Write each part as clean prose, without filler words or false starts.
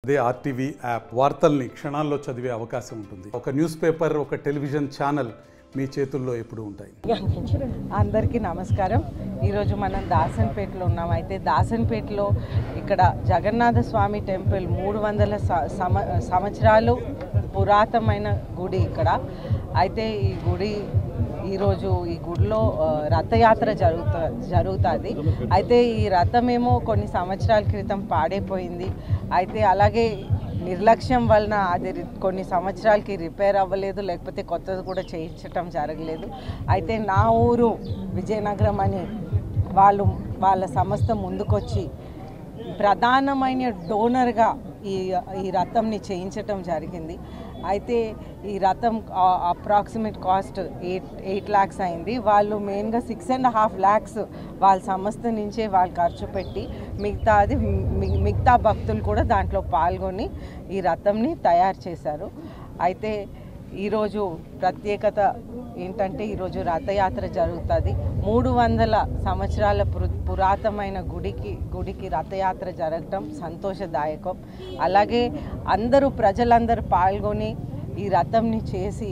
అదే RTV app వార్తల్ని క్షణాల్లో చదివే అవకాశం ఉంటుంది. ఒక న్యూస్ పేపర్, ఒక టెలివిజన్ ఛానల్ మీ చేతుల్లో ఎప్పుడు ఉంటాయి. అందరికీ నమస్కారం. ఈరోజు మనం దాసన్పేటలో ఉన్నాం. అయితే దాసన్పేటలో ఇక్కడ జగన్నాథ స్వామి టెంపుల్ 300 సంవత్సరాలు పురాతనమైన గుడి ఇక్కడ. అయితే ఈ గుడి ఈరోజు ఈ గుడిలో రథయాత్ర జరుగుతుంది. అయితే ఈ రథమేమో కొన్ని సంవత్సరాల క్రితం పాడైపోయింది. అయితే అలాగే నిర్లక్ష్యం వలన అది కొన్ని సంవత్సరాలకి రిపేర్ అవ్వలేదు, లేకపోతే కొత్తది కూడా చేయించటం జరగలేదు. అయితే నా ఊరు విజయనగరం అని వాళ్ళ సంస్థ ముందుకొచ్చి ప్రధానమైన డోనర్గా ఈ రథంని చేయించటం జరిగింది. అయితే ఈ రథం అప్రాక్సిమేట్ కాస్ట్ 8 lakhs అయింది. వాళ్ళు మెయిన్గా 6.5 lakhs వాళ్ళ సంస్థ నుంచే వాళ్ళు ఖర్చు పెట్టి మిగతా భక్తులు కూడా దాంట్లో పాల్గొని ఈ రథంని తయారు చేశారు. అయితే ఈరోజు ప్రత్యేకత ఏంటంటే ఈరోజు రథయాత్ర జరుగుతుంది. 300 సంవత్సరాల పురాతనమైన గుడికి రథయాత్ర జరగటం సంతోషదాయకం. అలాగే ప్రజలందరూ పాల్గొని ఈ రథంని చేసి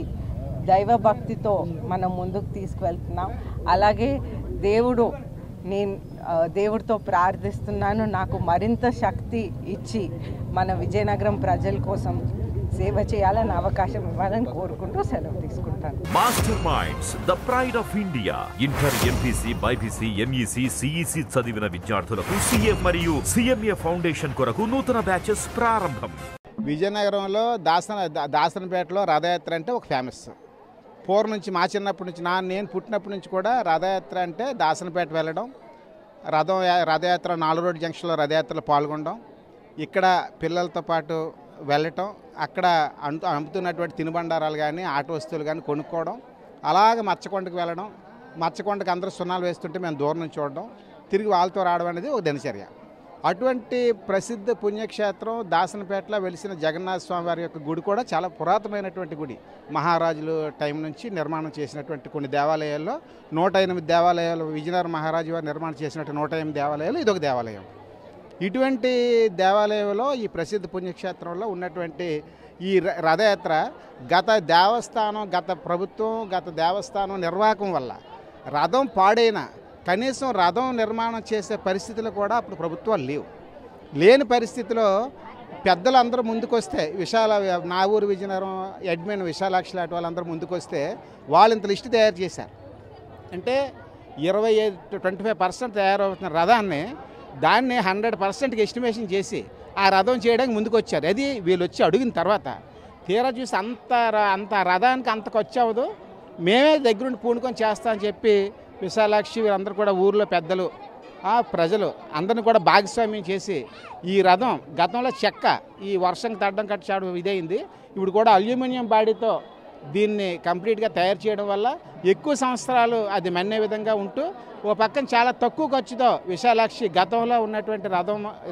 దైవభక్తితో మనం ముందుకు తీసుకువెళ్తున్నాం. అలాగే నేను దేవుడితో ప్రార్థిస్తున్నాను, నాకు మరింత శక్తి ఇచ్చి మన విజయనగరం ప్రజల కోసం సేవ చేయాలని అవకాశం ఇవ్వాలని కోరుకుంటూ సెలవు తీసుకుంటాను. Master minds, the pride of India. Inter, MPC, BiPC, MEC, CEC చదివిన విద్యార్థులకు సిఏ మరియు సిఎంఏ ఫౌండేషన్ కొరకు నూతన బ్యాచెస్ ప్రారంభం. విజయనగరంలో దాసనపేటలో రథయాత్ర అంటే ఒక ఫేమస్. పూర్వం నుంచి మా చిన్నప్పటి నుంచి నేను పుట్టినప్పటి నుంచి కూడా రథయాత్ర అంటే దాసనపేట వెళ్ళడం, రథయాత్ర 4 రోడ్ జంక్షన్లో రథయాత్రలో పాల్గొనడం, ఇక్కడ పిల్లలతో పాటు వెళ్ళటం, అక్కడ అమ్ముతున్నటువంటి తినుబండారాలు కానీ ఆట వస్తువులు కానీ కొనుక్కోవడం, అలాగే మచ్చకొండకు వెళ్ళడం, మచ్చకొండకు అందరూ సున్నాలు వేస్తుంటే మేము దూరం నుంచి చూడడం, తిరిగి వాళ్ళతో రావడం అనేది ఒక దినచర్య. అటువంటి ప్రసిద్ధ పుణ్యక్షేత్రం దాసనపేటలో వెలిసిన జగన్నాథ స్వామి వారి యొక్క గుడి కూడా చాలా పురాతనమైనటువంటి గుడి. మహారాజులు టైం నుంచి నిర్మాణం చేసినటువంటి కొన్ని దేవాలయాల్లో 108 దేవాలయాలు, విజయనగర మహారాజు వారు నిర్మాణం చేసినట్టు 108 దేవాలయాలు ఇదొక దేవాలయం. ఇటువంటి దేవాలయంలో ఈ ప్రసిద్ధ పుణ్యక్షేత్రంలో ఉన్నటువంటి ఈ రథయాత్ర గత ప్రభుత్వం గత దేవస్థానం నిర్వాహకం వల్ల రథం పాడైన కనీసం రథం నిర్మాణం చేసే పరిస్థితులు కూడా అప్పుడు ప్రభుత్వాలు లేని పరిస్థితిలో పెద్దలందరూ ముందుకొస్తే నా ఊరు విజయనగరం అడ్మిన్ విశాలాక్షి లాంటి వాళ్ళందరూ ముందుకొస్తే వాళ్ళు ఇంత లిస్టు తయారు చేశారు. అంటే 25% తయారవుతున్న రథాన్ని దాన్ని 100%కి ఎస్టిమేషన్ చేసి ఆ రథం చేయడానికి ముందుకు వచ్చారు. అది వీళ్ళు వచ్చి అడిగిన తర్వాత తీరా చూసి అంత రథానికి అంత ఖర్చు అవ్వదు, మేమే దగ్గరుండి పూనుకొని చేస్తామని చెప్పి విశాలాక్షి వీళ్ళందరూ కూడా ఊర్లో పెద్దలు ప్రజలు అందరిని కూడా భాగస్వామ్యం చేసి ఈ రథం గతంలో చెక్క ఈ వర్షం తడ్డం కట్టడం ఇదైంది. ఇప్పుడు కూడా అల్యూమినియం బాడీతో దీన్ని కంప్లీట్గా తయారు చేయడం వల్ల ఎక్కువ సంవత్సరాలు అది మన్నే విధంగా ఉంటూ ఓ పక్కన చాలా తక్కువ ఖర్చుతో విశాలాక్షి గతంలో ఉన్నటువంటి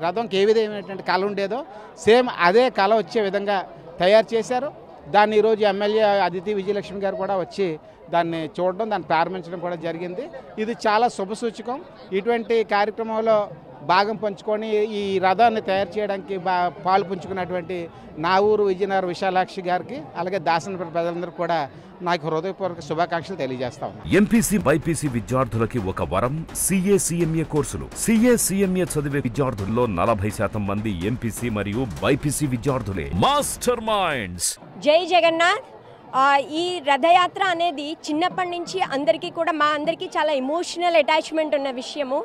రథంకి ఏ విధమైనటువంటి కళ ఉండేదో సేమ్ అదే కళ వచ్చే విధంగా తయారు చేశారు. దాన్ని ఈరోజు ఎమ్మెల్యే అదితి విజయలక్ష్మి గారు కూడా వచ్చి దాన్ని చూడడం, దాన్ని ప్రారంభించడం కూడా జరిగింది. ఇది చాలా శుభసూచకం. ఇటువంటి కార్యక్రమంలో భాగం పంచుకొని ఈ రథాన్ని తయారు చేయడానికి పాలు పంచుకున్నటువంటి నా ఊరు విజయనగరం విశాలాక్షి గారికి అలాగే దాసనపేట ప్రజలందరూ కూడా నాకు హృదయపూర్వక శుభాకాంక్షలు తెలియజేస్తా ఉన్నాను. ఎంపీసీ, బైపీసీ విద్యార్థులకి ఒక వరం సిఏ, సిఎంఏ కోర్సులు. సిఏ, సిఎంఏ చదివే విద్యార్థుల్లో 40% మంది ఎంపీసీ మరియు బైపీసీ విద్యార్థులే. Master Minds. జై జగన్నాథ్. ఈ రథయాత్ర అనేది చిన్నప్పటి నుంచి మా అందరికీ చాలా ఎమోషనల్ అటాచ్మెంట్ ఉన్న విషయము.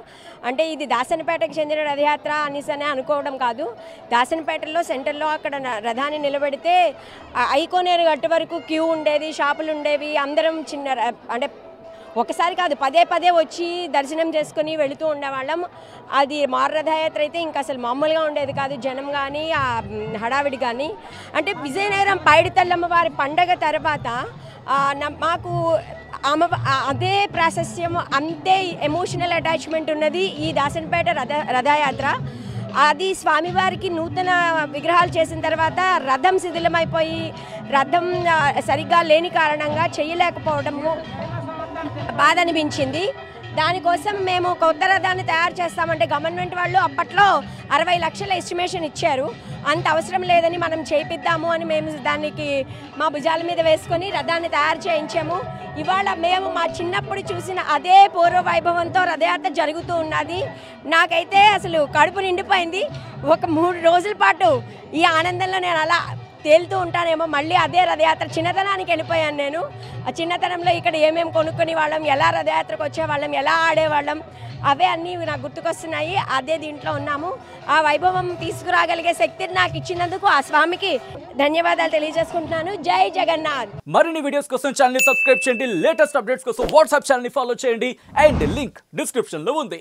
అంటే ఇది దాసనపేటకు చెందిన రథయాత్ర అనేసనే అనుకోవడం కాదు. దాసనపేటలో సెంటర్లో అక్కడ రథాన్ని నిలబెడితే ఐకోనేరు గట్టు వరకు క్యూ ఉండేది, షాపులు ఉండేవి. అందరం అంటే ఒకసారి కాదు పదే వచ్చి దర్శనం చేసుకుని వెళుతూ ఉండేవాళ్ళం. అది రథయాత్ర అయితే ఇంకా అసలు మామూలుగా ఉండేది కాదు, జనం కానీ ఆ హడావిడి కానీ. అంటే విజయనగరం పైడితల్లమ్మ వారి పండగ తర్వాత మాకు అదే ప్రాశస్యం, అంతే ఎమోషనల్ అటాచ్మెంట్ ఉన్నది ఈ దాసనపేట రథయాత్ర. అది స్వామివారికి నూతన విగ్రహాలు చేసిన తర్వాత రథం శిథిలమైపోయి రథం సరిగ్గా లేని కారణంగా చేయలేకపోవడము బాధ అనిపించింది. దానికోసం మేము కొత్త రథాన్ని తయారు చేస్తామంటే గవర్నమెంట్ వాళ్ళు అప్పట్లో 60 లక్షల ఎస్టిమేషన్ ఇచ్చారు. అంత అవసరం లేదని మనం చేపిద్దాము అని మేము దానికి మా భుజాల మీద వేసుకొని రథాన్ని తయారు చేయించాము. ఇవాళ మేము మా చిన్నప్పుడు చూసిన అదే పూర్వ వైభవంతో రథయాత్ర జరుగుతూ ఉన్నది. నాకైతే అసలు కడుపు నిండిపోయింది. ఒక 3 రోజుల పాటు ఈ ఆనందంలో నేను అలా తేలుతూ ఉంటానేమో. మళ్ళీ అదే రథయాత్ర చిన్నతనానికి వెళ్ళిపోయాను నేను. ఆ చిన్నతనంలో ఇక్కడ ఏమేమి కొనుక్కునే వాళ్ళం, ఎలా రథయాత్రకు వచ్చేవాళ్ళం, ఎలా ఆడేవాళ్ళం, అవే అన్నీ నాకు గుర్తుకొస్తున్నాయి. అదే దీంట్లో ఉన్నాము. ఆ వైభవం తీసుకురాగలిగే శక్తిని నాకు ఇచ్చినందుకు ఆ స్వామికి ధన్యవాదాలు తెలియజేసుకుంటున్నాను. జై జగన్నాథ్. మరిన్ని వీడియోస్ కోసం ఛానల్ ని సబ్స్క్రైబ్ చేయండి. లేటెస్ట్ అప్డేట్స్ కోసం వాట్సాప్ ఛానల్ ని ఫాలో చేయండి. అండ్ లింక్ డిస్క్రిప్షన్ లో ఉంది.